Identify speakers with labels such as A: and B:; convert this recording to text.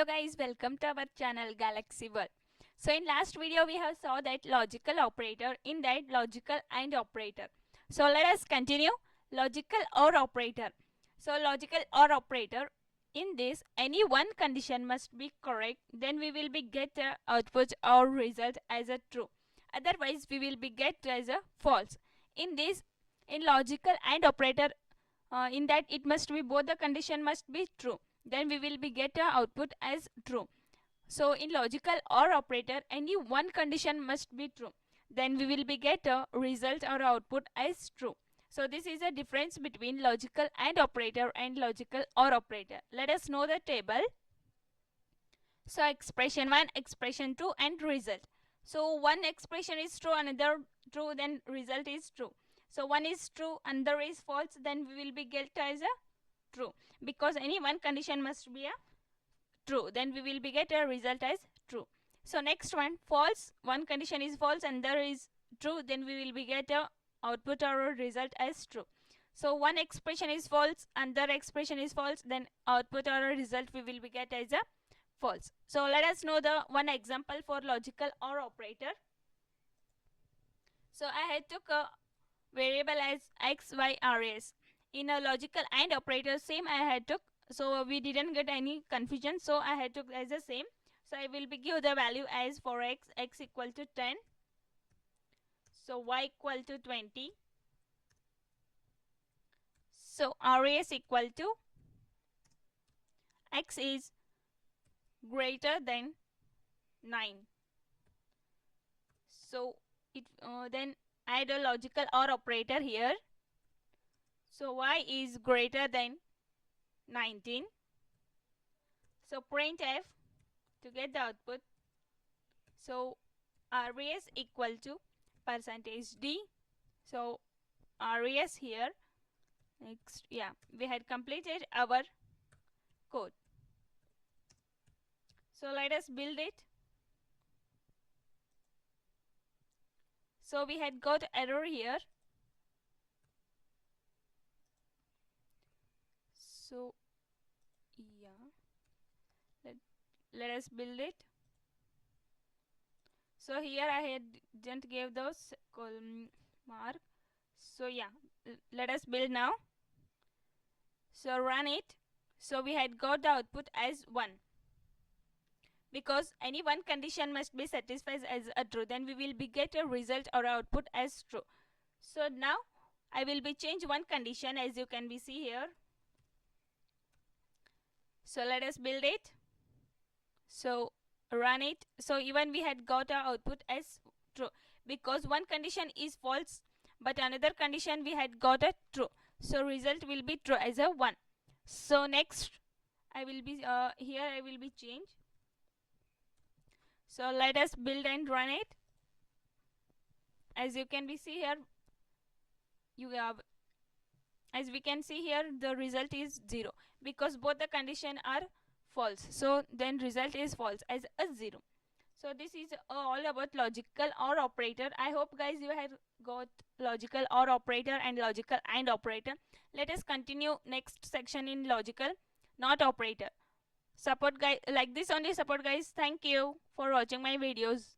A: guys, welcome to our channel Galaxy World. So in last video we have saw that logical operator, in that logical and operator. So let us continue logical or operator. So logical or operator, in this any one condition must be correct, then we will be get a output or result as a true. Otherwise we will be get as a false. In this, in logical and operator, in that it must be both the condition must be true, then we will be get a output as true. So in logical or operator, any one condition must be true, then we will be get a result or output as true. So this is a difference between logical and operator and logical or operator. Let us know the table. So expression 1, expression 2 and result. So one expression is true, another true, then result is true. So one is true, another is false, then we will be get as a true, because any one condition must be a true, then we will be get a result as true. So next one, false, one condition is false and there is true, then we will be get a output or a result as true. So one expression is false, another expression is false, then output or a result we will be get as a false. So let us know the one example for logical or operator. So I had took a variable as x, y, rs. In a logical and operator, same I had took, so we didn't get any confusion, so I had took as the same. So I will be give the value as for x equal to 10, so y equal to 20, so rs equal to x is greater than 9. So it then add a logical or operator here. So y is greater than 19. So printf to get the output. So res equal to %d. So res here. Next, yeah, we had completed our code. So let us build it. So we had got error here. So yeah, let us build it. So here I didn't give those column mark. So yeah, let us build now. So run it. So we had got the output as 1, because any one condition must be satisfied as a true, then we will be get a result or output as true. So now I will be change one condition, as you can be see here. So let us build it. So run it. So even we had got our output as true, because one condition is false but another condition we had got a true, so result will be true as a 1. So next I will be here I will be change. So let us build and run it. As you can be see here, you have, as we can see here, the result is 0, because both the condition are false, so then result is false as a 0. So this is all about logical or operator. I hope guys you have got logical or operator and logical and operator. Let us continue next section in logical, not operator. Support guys, like this only support guys. Thank you for watching my videos.